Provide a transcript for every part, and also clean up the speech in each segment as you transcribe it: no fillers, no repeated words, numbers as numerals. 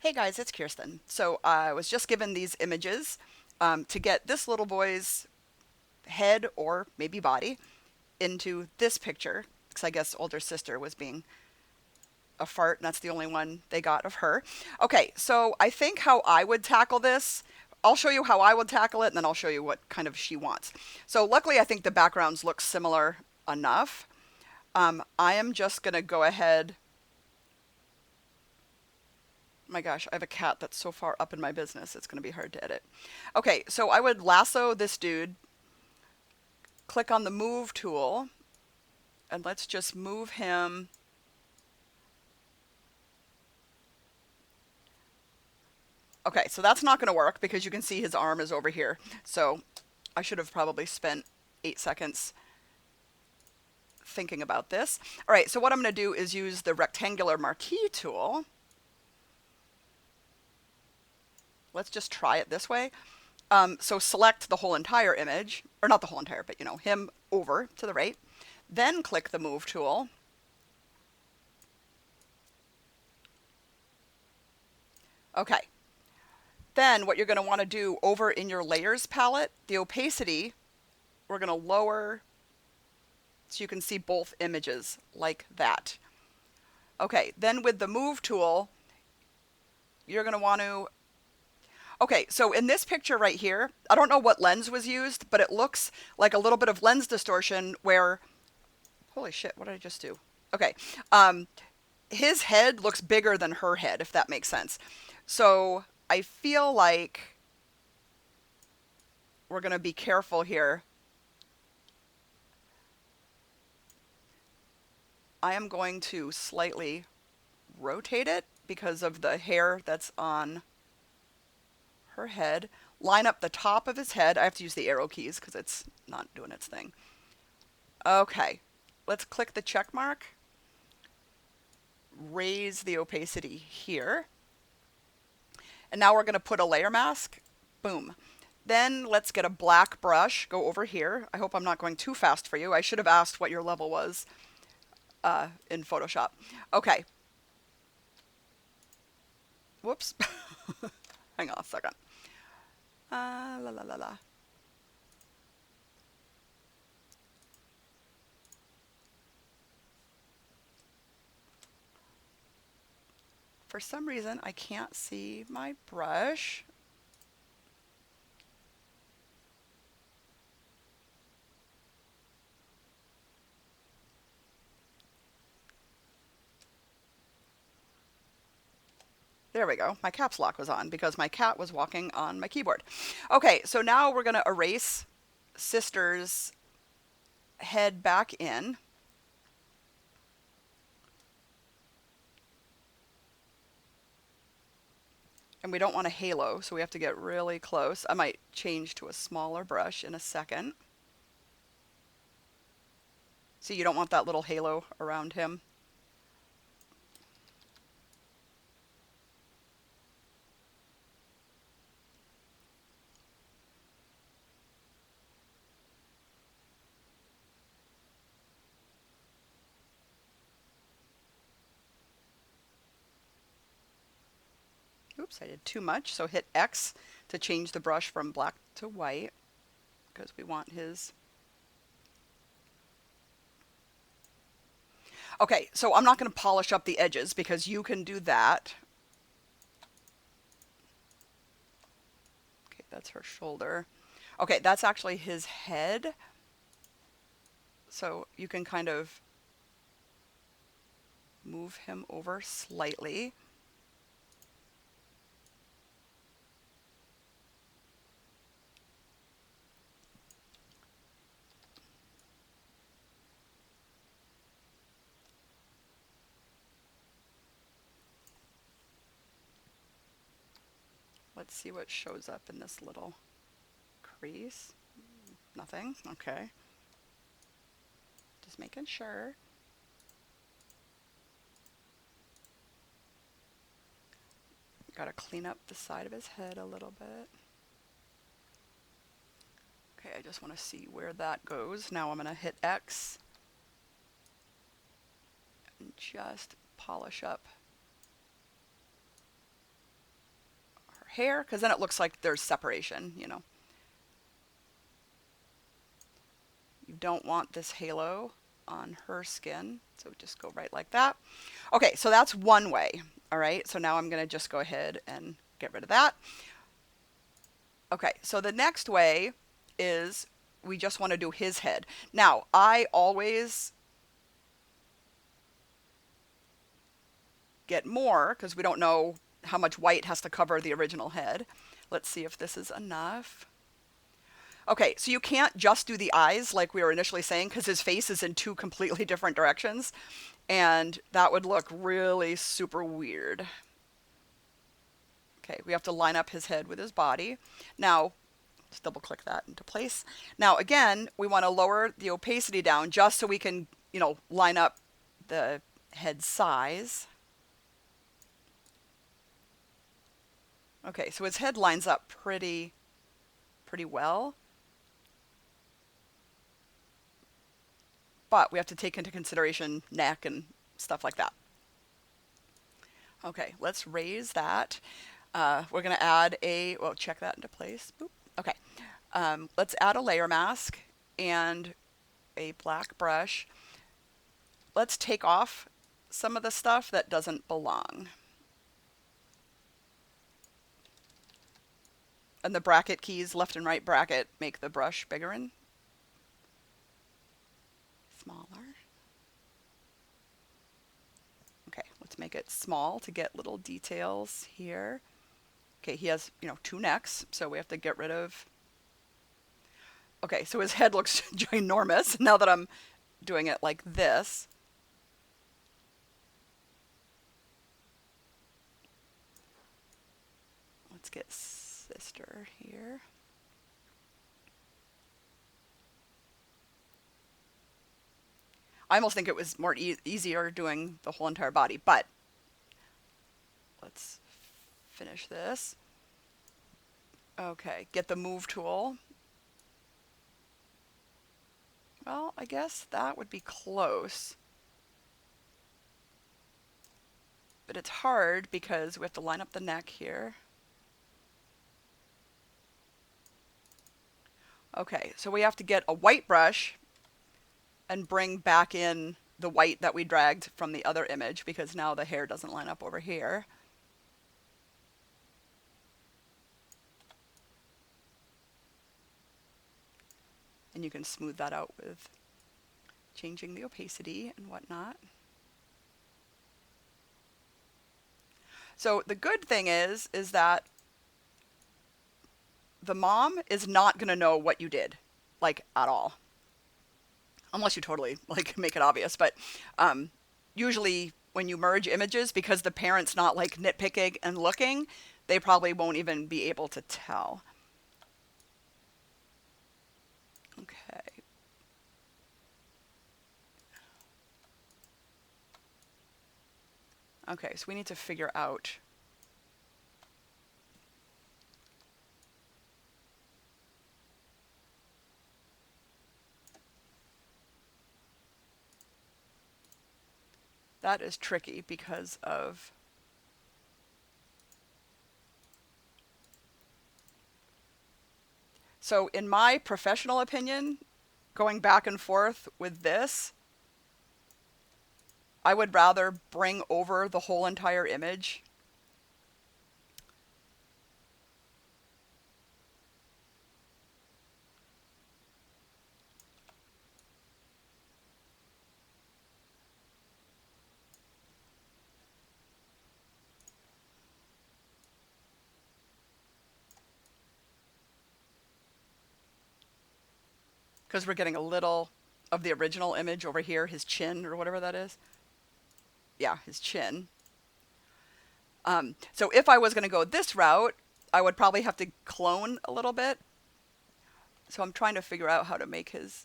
Hey guys, it's Kirsten. So I was just given these images to get this little boy's head or maybe body into this picture, because I guess older sister was being a fart, and that's the only one they got of her. Okay, so I think how I would tackle this, I'll show you how I would tackle it, and then I'll show you what kind of she wants. So luckily, I think the backgrounds look similar enough. I am just going to go ahead. My gosh, I have a cat that's so far up in my business, it's going to be hard to edit. Okay, so I would lasso this dude, click on the move tool, and let's just move him. Okay, so that's not going to work because you can see his arm is over here. So I should have probably spent 8 seconds thinking about this. All right, so what I'm going to do is use the rectangular marquee tool. Let's just try it this way. So select the whole entire image, or not the whole entire, but him over to the right. Then click the move tool. Okay. Then what you're going to want to do over in your layers palette, the opacity, we're going to lower so you can see both images like that. Okay, then with the move tool, you're going to want to. Okay, so in this picture right here, I don't know what lens was used, but it looks like a little bit of lens distortion where, holy shit, what did I just do? Okay, his head looks bigger than her head, if that makes sense. So I feel like we're going to be careful here. I am going to slightly rotate it because of the hair that's on her head. Line up the top of his head. I have to use the arrow keys because it's not doing its thing. Okay, let's click the check mark. Raise the opacity here. And now we're going to put a layer mask. Boom. Then let's get a black brush, go over here. I hope I'm not going too fast for you. I should have asked what your level was in Photoshop. Okay. Whoops. Hang on a second. La la la la. For some reason, I can't see my brush. There we go. My caps lock was on because my cat was walking on my keyboard. Okay, so now we're going to erase sister's head back in. And we don't want a halo, so we have to get really close. I might change to a smaller brush in a second. See, you don't want that little halo around him. Oops, I did too much. So hit X to change the brush from black to white because we want his. Okay, so I'm not going to polish up the edges because you can do that. Okay, that's her shoulder. Okay, that's actually his head. So you can kind of move him over slightly. Let's see what shows up in this little crease. Nothing. Okay. Just making sure. Got to clean up the side of his head a little bit. Okay, I just want to see where that goes. Now I'm going to hit X and just polish up hair, because then it looks like there's separation, you know. You don't want this halo on her skin, so just go right like that. Okay, so that's one way. All right, so now I'm going to just go ahead and get rid of that. Okay, so the next way is we just want to do his head. Now, I always get more because we don't know how much white has to cover the original head. Let's see if this is enough. Okay, so you can't just do the eyes like we were initially saying because his face is in two completely different directions, and that would look really super weird. Okay, we have to line up his head with his body. Now, let's double click that into place. Now, again, we want to lower the opacity down just so we can, you know, line up the head size. Okay, so his head lines up pretty well. But we have to take into consideration neck and stuff like that. Okay, let's raise that. We're going to add well, check that into place. Boop. Okay, let's add a layer mask and a black brush. Let's take off some of the stuff that doesn't belong. And the bracket keys, left and right bracket, make the brush bigger and smaller. Okay, let's make it small to get little details here. Okay, he has, you know, two necks, so we have to get rid of. Okay, so his head looks ginormous now that I'm doing it like this. Let's get sister here. I almost think it was more easier doing the whole entire body, but let's finish this. Okay, get the move tool. Well, I guess that would be close. But it's hard because we have to line up the neck here. Okay, so we have to get a white brush and bring back in the white that we dragged from the other image because now the hair doesn't line up over here. And you can smooth that out with changing the opacity and whatnot. So the good thing is that the mom is not going to know what you did, like at all. Unless you totally like make it obvious, but usually when you merge images, because the parent's not like nitpicking and looking, they probably won't even be able to tell. Okay. Okay, so we need to figure out that is tricky because of so in my professional opinion, going back and forth with this, I would rather bring over the whole entire image. Because we're getting a little of the original image over here, his chin or whatever that is. Yeah, his chin. So if I was going to go this route, I would probably have to clone a little bit. So I'm trying to figure out how to make his,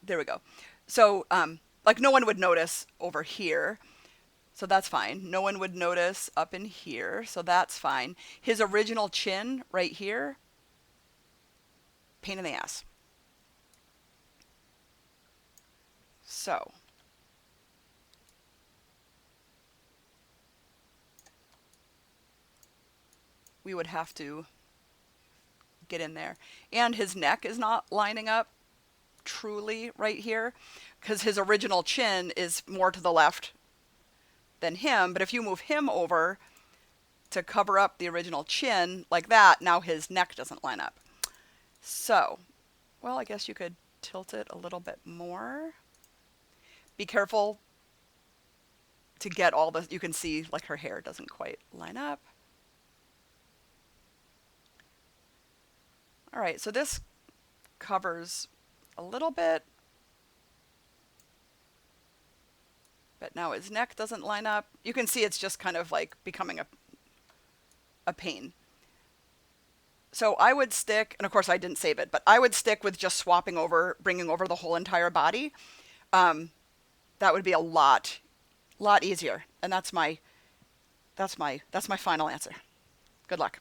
there we go. So like no one would notice over here. So that's fine. No one would notice up in here. So that's fine. His original chin right here, pain in the ass. So we would have to get in there. And his neck is not lining up truly right here because his original chin is more to the left than him. But if you move him over to cover up the original chin like that, now his neck doesn't line up. So, well, I guess you could tilt it a little bit more. Be careful to get all the, you can see like her hair doesn't quite line up. All right, so this covers a little bit, but now his neck doesn't line up. You can see it's just kind of like becoming a pain. So I would stick, and of course I didn't save it, but I would stick with just swapping over, bringing over the whole entire body. That would be a lot easier. And that's my final answer. Good luck.